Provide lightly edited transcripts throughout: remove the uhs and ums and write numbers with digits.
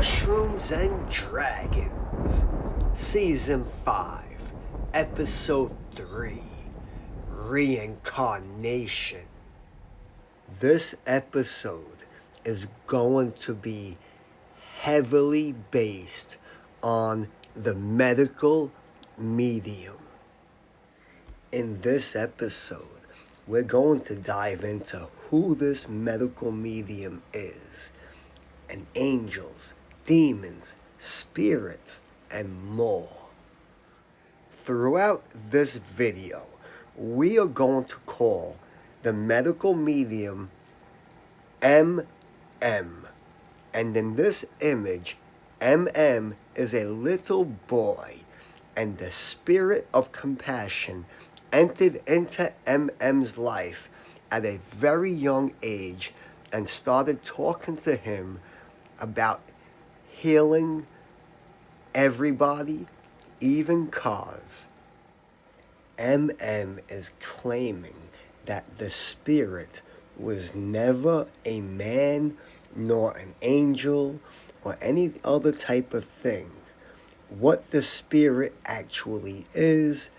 Mushrooms and Dragons, Season 5, Episode 3, Reincarnation. This episode is going to be heavily based on the medical medium. In this episode, we're going to dive into who this medical medium is, and angels, demons, spirits, and more. Throughout this video, we are going to call the medical medium MM. And in this image, MM is a little boy, and the spirit of compassion entered into MM's life at a very young age and started talking to him about healing everybody, even cars. MM is claiming that the spirit was never a man nor an angel or any other type of thing. What the spirit actually is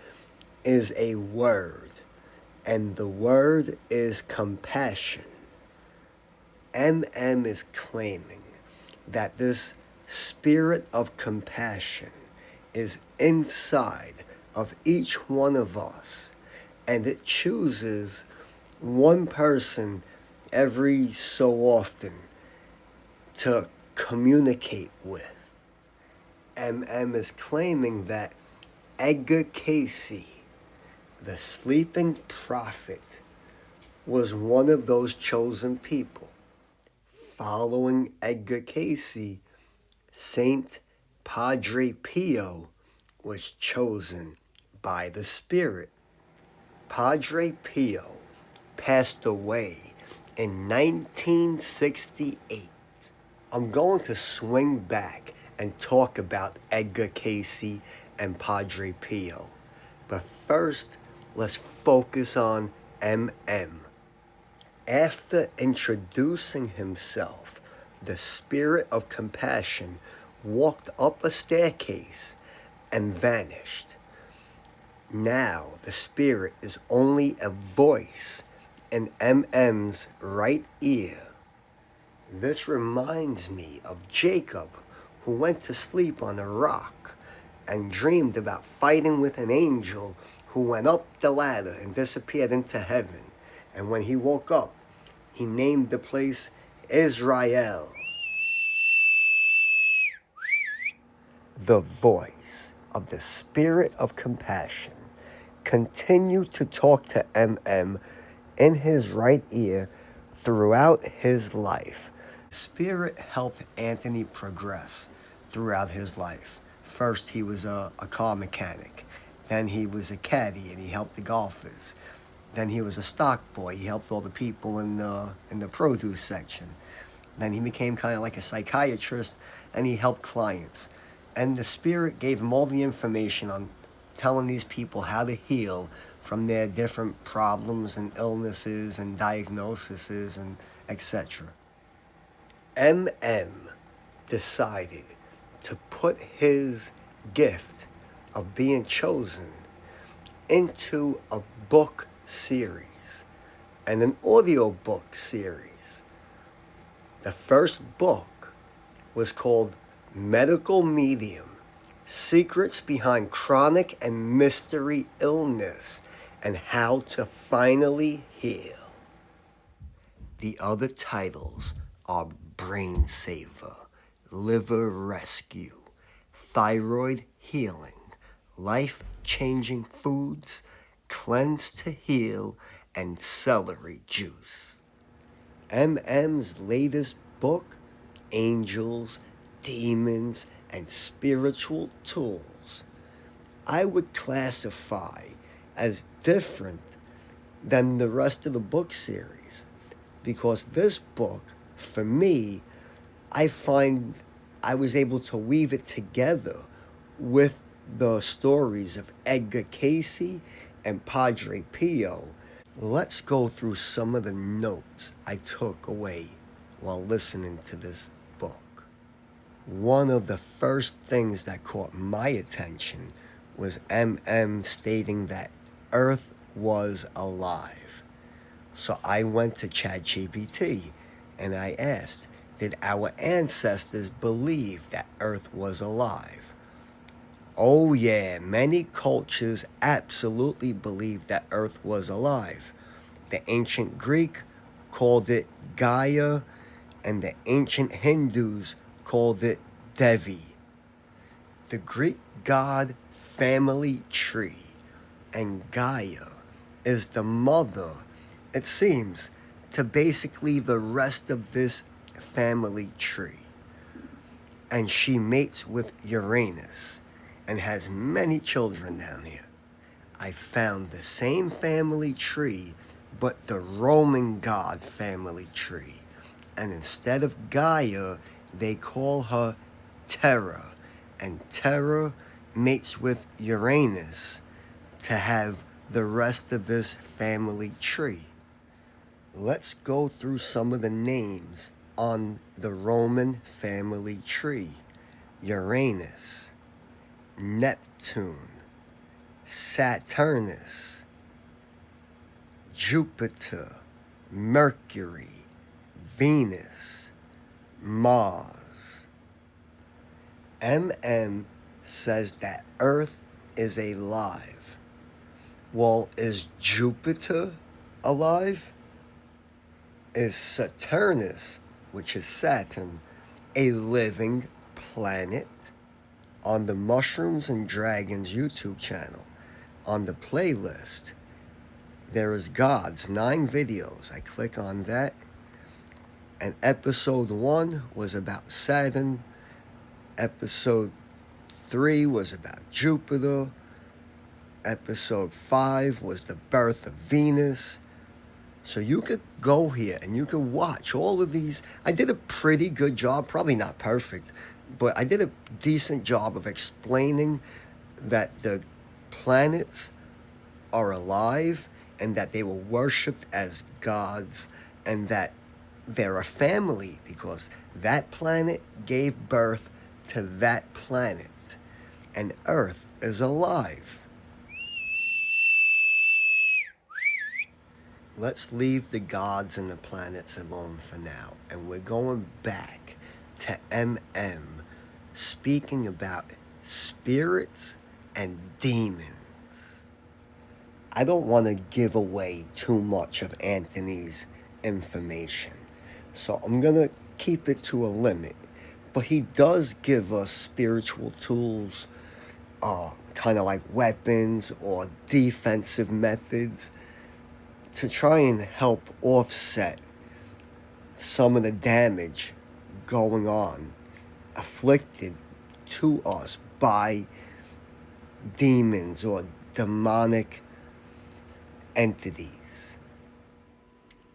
a word, and the word is compassion. MM is claiming that this spirit of compassion is inside of each one of us, and it chooses one person every so often to communicate with. MM is claiming that Edgar Cayce, the sleeping prophet, was one of those chosen people. Following Edgar Cayce, Saint Padre Pio was chosen by the Spirit. Padre Pio passed away in 1968. I'm going to swing back and talk about Edgar Cayce and Padre Pio. But first, let's focus on MM. After introducing himself, the spirit of compassion walked up a staircase and vanished. Now the spirit is only a voice in MM's right ear. This reminds me of Jacob, who went to sleep on a rock and dreamed about fighting with an angel who went up the ladder and disappeared into heaven. And when he woke up, he named the place Israel. The voice of the spirit of compassion continued to talk to MM in his right ear throughout his life. Spirit helped Anthony progress throughout his life. First, he was a car mechanic. Then he was a caddy, and he helped the golfers. Then he was a stock boy. He helped all the people in the produce section. Then he became kind of like a psychiatrist, and he helped clients. And the spirit gave him all the information on telling these people how to heal from their different problems and illnesses and diagnoses and etc. MM decided to put his gift of being chosen into a book series and an audiobook series. The first book was called Medical Medium: Secrets Behind Chronic and Mystery Illness and How to Finally Heal. The other titles are Brain Saver, Liver Rescue, Thyroid Healing, Life-Changing Foods, Cleanse to Heal, and Celery Juice. MM's latest book, Angels, Demons, and Spiritual Tools, I would classify as different than the rest of the book series, because this book, for me, I find I was able to weave it together with the stories of Edgar Cayce and Padre Pio. Let's go through some of the notes I took away while listening to this book. one of the first things that caught my attention was stating that Earth was alive. So I went to ChatGPT and I asked, did our ancestors believe that Earth was alive? Oh yeah, many cultures absolutely believed that Earth was alive. The ancient Greek called it Gaia, and the ancient Hindus called it Devi. The Greek god family tree, and Gaia is the mother, it seems, to basically the rest of this family tree. And she mates with Uranus and has many children down here. I found the same family tree, but the Roman god family tree. And instead of Gaia, they call her Terra. And Terra mates with Uranus to have the rest of this family tree. Let's go through some of the names on the Roman family tree. Uranus, Neptune, Saturnus, Jupiter, Mercury, Venus, Mars. MM says that Earth is alive. Well, is Jupiter alive? Is Saturnus, which is Saturn, a living planet? On the Mushrooms and Dragons YouTube channel, on the playlist, there is God's 9 videos. I click on that, and episode 1 was about Saturn, episode 3 was about Jupiter, episode 5 was the birth of Venus. So you could go here and you could watch all of these. I did a pretty good job, probably not perfect, but I did a decent job of explaining that the planets are alive and that they were worshipped as gods and that they're a family because that planet gave birth to that planet, and Earth is alive. Let's leave the gods and the planets alone for now, and we're going back to MM speaking about spirits and demons. I don't want to give away too much of Anthony's information, so I'm going to keep it to a limit. But he does give us spiritual tools, kind of like weapons or defensive methods to try and help offset some of the damage going on, afflicted to us by demons or demonic entities.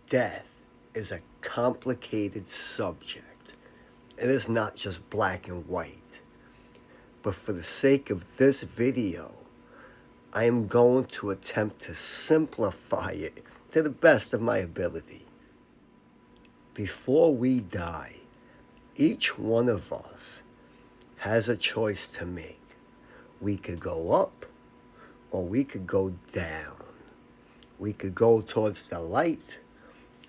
Death is a complicated subject. It is not just black and white. But for the sake of this video, I am going to attempt to simplify it to the best of my ability. Before we die, each one of us has a choice to make. We could go up or we could go down. We could go towards the light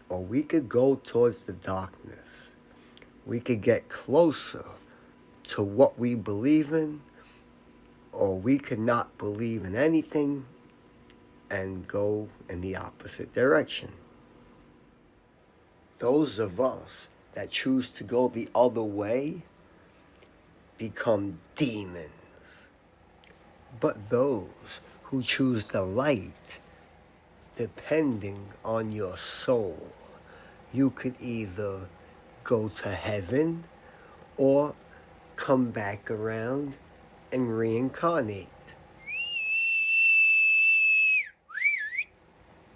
or we could go towards the darkness. We could get closer to what we believe in, or we could not believe in anything and go in the opposite direction. Those of us that choose to go the other way become demons. But those who choose the light, depending on your soul, you could either go to heaven or come back around and reincarnate.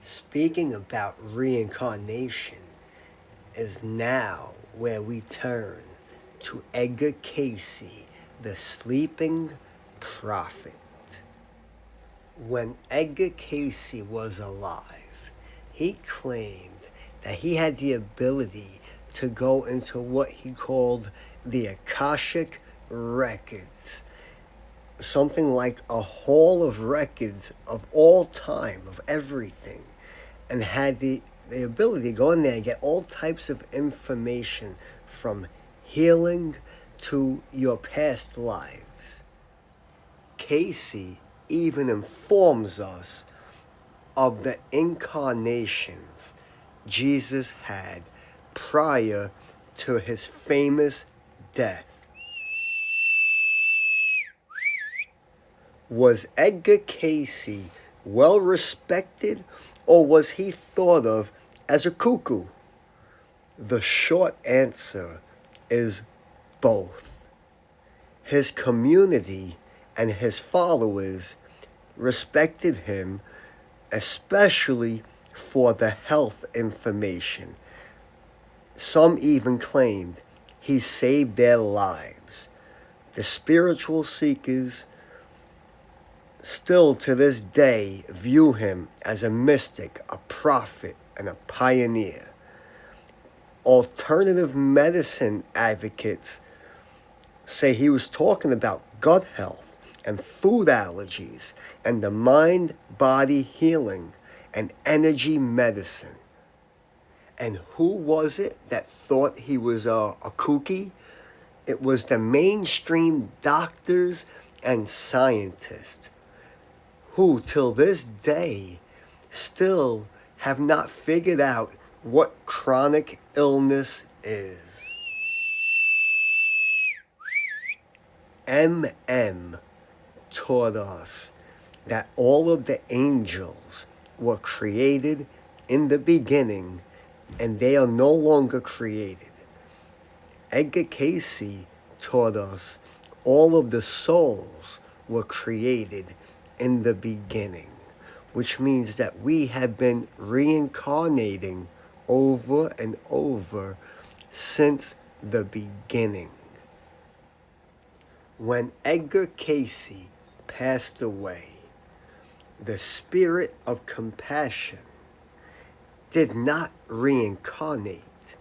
Speaking about reincarnation is now where we turn to Edgar Casey, the sleeping prophet. When Edgar Casey was alive, he claimed that he had the ability to go into what he called the Akashic Records, something like a hall of records of all time, of everything, and had the ability to go in there and get all types of information from healing to your past lives. Casey even informs us of the incarnations Jesus had prior to his famous death. Was Edgar Casey well respected, or was he thought of as a cuckoo? The short answer is both. His community and his followers respected him, especially for the health information. Some even claimed he saved their lives. The spiritual seekers still to this day view him as a mystic, a prophet, and a pioneer. Alternative medicine advocates say he was talking about gut health and food allergies and the mind-body healing and energy medicine. And who was it that thought he was a kooky? It was the mainstream doctors and scientists who, till this day, still have not figured out what chronic illness is. MM taught us that all of the angels were created in the beginning, and they are no longer created. Edgar Casey taught us all of the souls were created in the beginning, which means that we have been reincarnating over and over since the beginning. When Edgar Casey passed away, the spirit of compassion did not reincarnate.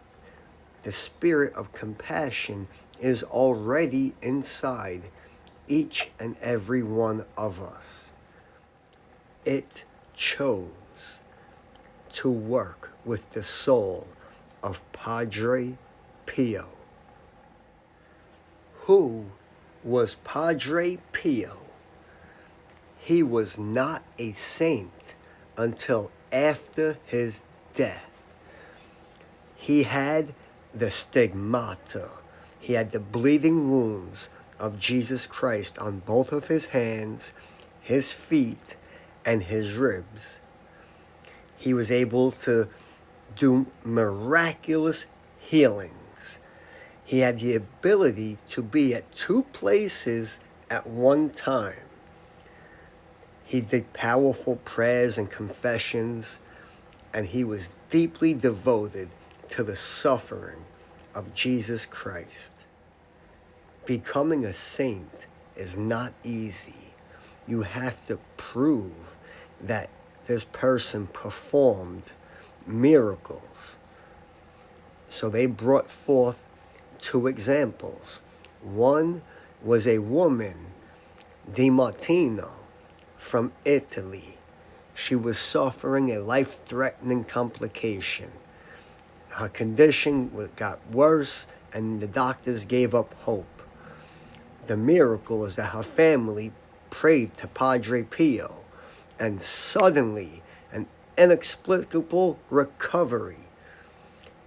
The spirit of compassion is already inside each and every one of us. It chose to work with the soul of Padre Pio. Who was Padre Pio? He was not a saint until after his death. He had the stigmata. He had the bleeding wounds of Jesus Christ on both of his hands, his feet, and his ribs. He was able to do miraculous healings. He had the ability to be at two places at one time. He did powerful prayers and confessions, and he was deeply devoted to the suffering of Jesus Christ. Becoming a saint is not easy. You have to prove that this person performed miracles. So they brought forth two examples. One was a woman, Di Martino, from Italy. She was suffering a life-threatening complication. Her condition got worse, and the doctors gave up hope. The miracle is that her family prayed to Padre Pio, and suddenly, an inexplicable recovery.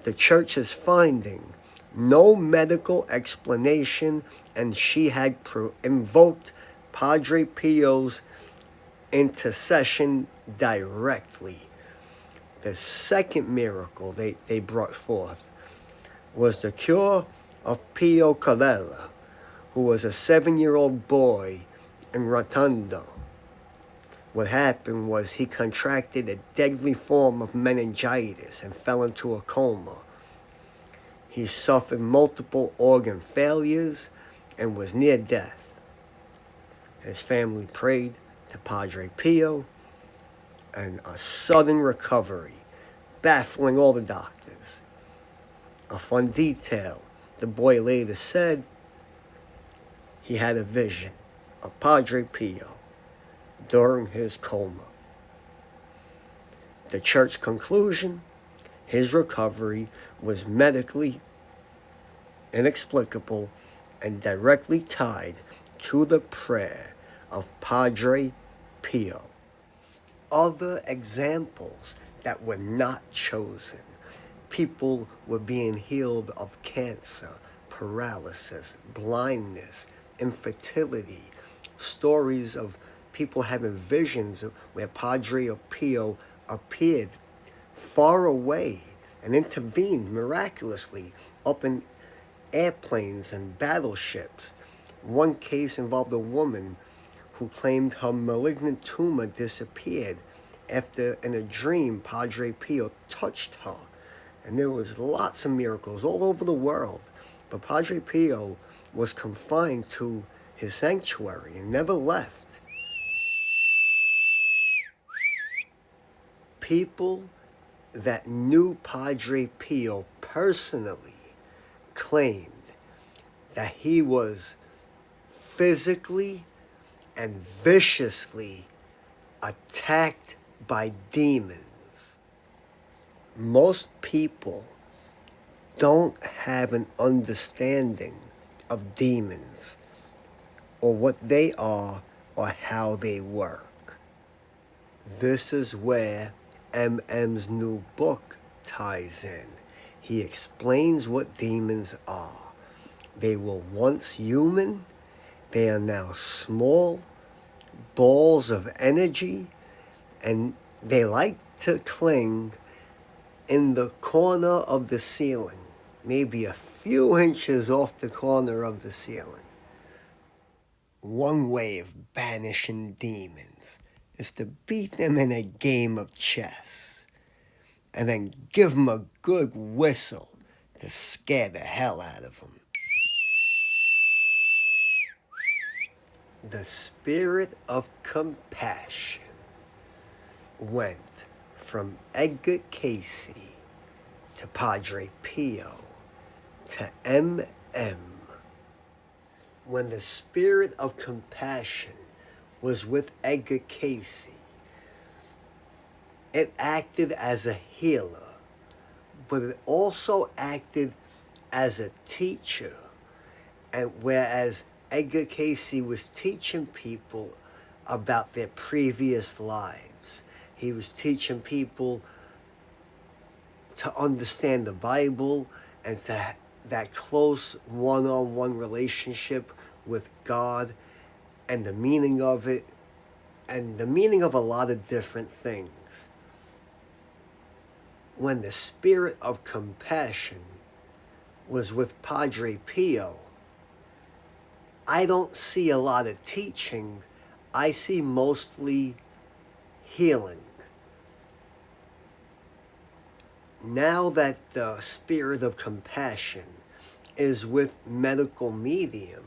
The church is finding no medical explanation, and she had invoked Padre Pio's intercession directly. The second miracle they brought forth was the cure of Pio Colella, who was a 7-year-old boy in Rotondo. What happened was he contracted a deadly form of meningitis and fell into a coma. He suffered multiple organ failures and was near death. His family prayed to Padre Pio, and a sudden recovery, baffling all the doctors. A fun detail, the boy later said he had a vision of Padre Pio during his coma. The church conclusion, his recovery was medically inexplicable and directly tied to the prayer of Padre Pio. Other examples that were not chosen. People were being healed of cancer, paralysis, blindness, infertility. Stories of people having visions where Padre Pio appeared far away and intervened miraculously up in airplanes and battleships. One case involved a woman who claimed her malignant tumor disappeared after, in a dream, Padre Pio touched her. And there was lots of miracles all over the world. But Padre Pio was confined to his sanctuary and never left. People that knew Padre Pio personally claimed that he was physically and viciously attacked by demons. Most people don't have an understanding of demons or what they are or how they work. This is where MM's new book ties in. He explains what demons are. They were once human. They are now small balls of energy, and they like to cling in the corner of the ceiling, maybe a few inches off the corner of the ceiling. One way of banishing demons is to beat them in a game of chess and then give them a good whistle to scare the hell out of them. The spirit of compassion went from Edgar Casey to Padre Pio to MM. When the spirit of compassion was with Edgar Casey, it acted as a healer, but it also acted as a teacher. And whereas Edgar Casey was teaching people about their previous lives, he was teaching people to understand the Bible and to that close one-on-one relationship with God and the meaning of it and the meaning of a lot of different things. When the spirit of compassion was with Padre Pio, I don't see a lot of teaching. I see mostly healing. Now that the spirit of compassion is with medical medium,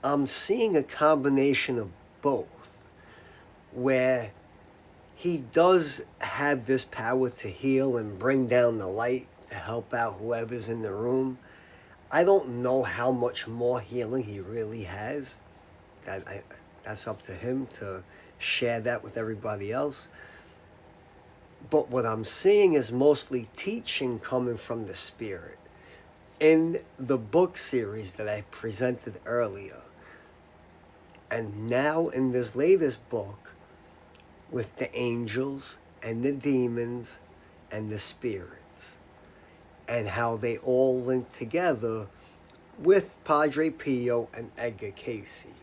I'm seeing a combination of both, where he does have this power to heal and bring down the light to help out whoever's in the room. I don't know how much more healing he really has. That's up to him to share that with everybody else. But what I'm seeing is mostly teaching coming from the Spirit. In the book series that I presented earlier, and now in this latest book with the angels and the demons and the spirits, and how they all link together with Padre Pio and Edgar Casey.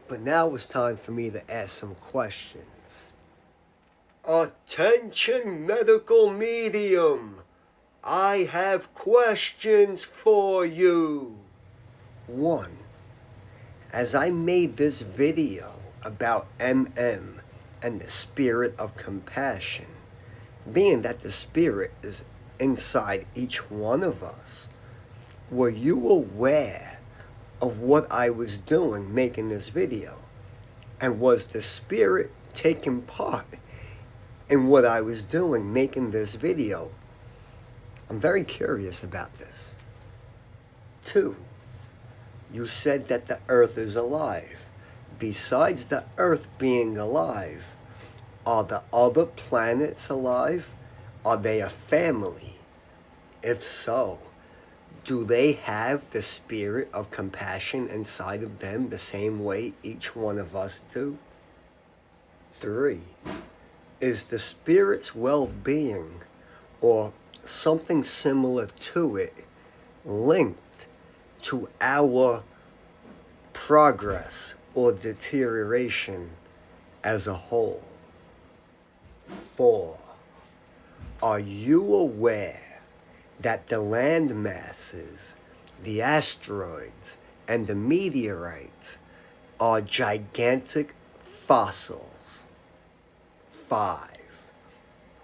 But now it's time for me to ask some questions. Attention, medical medium! I have questions for you. 1. As I made this video about MM and the spirit of compassion, being that the spirit is inside each one of us, were you aware of what I was doing making this video? And was the spirit taking part in what I was doing making this video? I'm very curious about this. 2, you said that the Earth is alive. Besides the Earth being alive, are the other planets alive? Are they a family? If so, do they have the spirit of compassion inside of them the same way each one of us do? 3, is the spirit's well-being or something similar to it linked to our progress or deterioration as a whole? 4, are you aware that the land masses, the asteroids, and the meteorites are gigantic fossils? 5,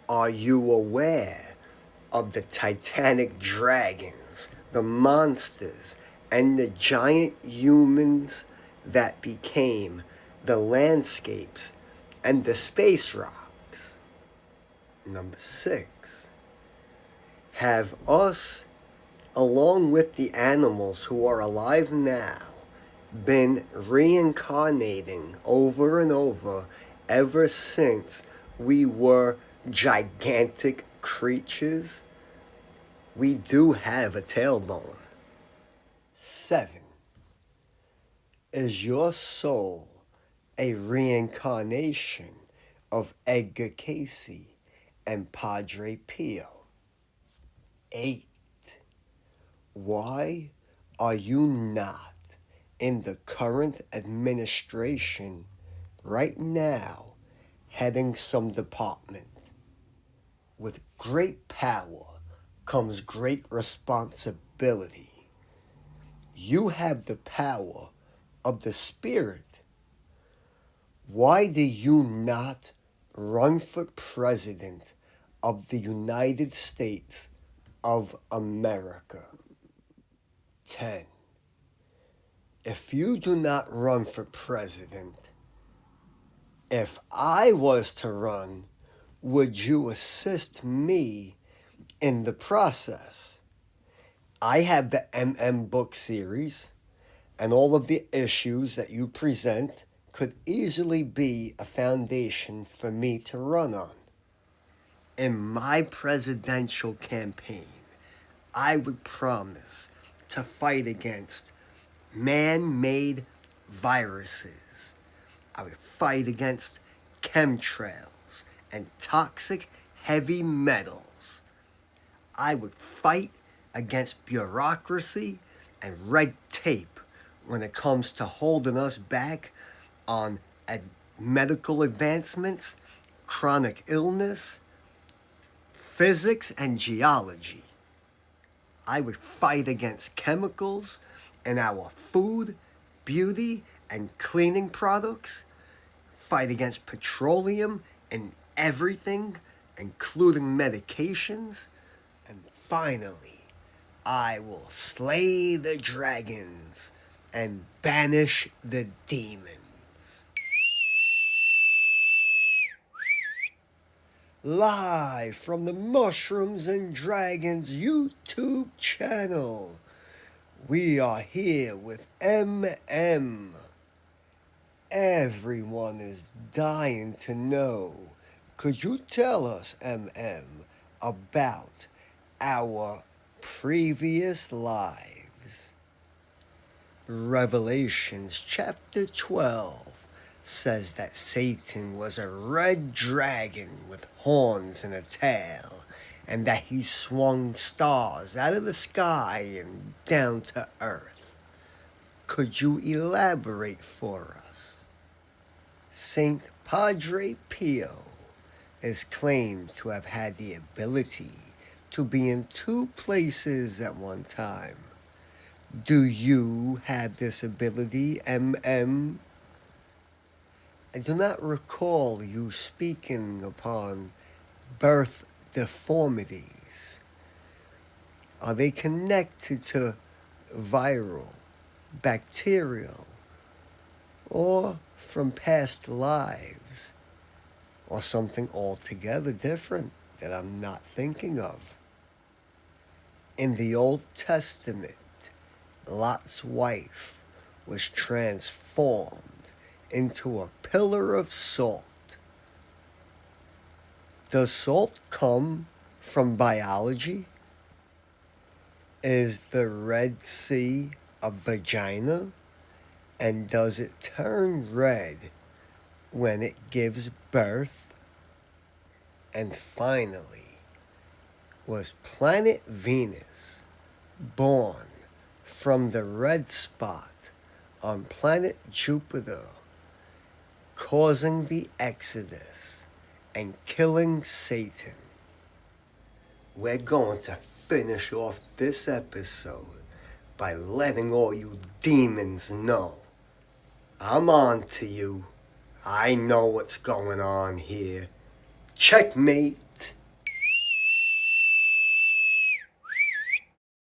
are you aware of the titanic dragons, the monsters, and the giant humans that became the landscapes and the space rocks? 6, have us, along with the animals who are alive now, been reincarnating over and over ever since we were gigantic creatures? We do have a tailbone. 7, is your soul a reincarnation of Edgar Casey and Padre Pio? 8, why are you not in the current administration right now heading some department? With great power comes great responsibility. You have the power of the Spirit. Why do you not run for president of the United States of America? 10, if you do not run for president, if I was to run, would you assist me in the process? I have the book series, and all of the issues that you present could easily be a foundation for me to run on. In my presidential campaign, I would promise to fight against man-made viruses. I would fight against chemtrails and toxic heavy metals. I would fight against bureaucracy and red tape when it comes to holding us back on medical advancements, chronic illness, physics, and geology. I would fight against chemicals in our food, beauty, and cleaning products, fight against petroleum in everything, including medications, and finally, I will slay the dragons and banish the demons. Live from the Mushrooms and Dragons YouTube channel, we are here with MM. Everyone is dying to know. Could you tell us, MM, about our previous lives? Revelations chapter 12 says that Satan was a red dragon with horns and a tail, and that he swung stars out of the sky and down to earth. Could you elaborate for us? Saint Padre Pio is claimed to have had the ability to be in 2 places at one time. Do you have this ability, MM? I do not recall you speaking upon birth deformities. Are they connected to viral, bacterial, or from past lives, or something altogether different that I'm not thinking of? In the Old Testament, Lot's wife was transformed into a pillar of salt. Does salt come from biology? Is the Red Sea a vagina? And does it turn red when it gives birth? And finally, was planet Venus born from the red spot on planet Jupiter, causing the Exodus and killing Satan? We're going to finish off this episode by letting all you demons know I'm on to you. I know what's going on here. Checkmate.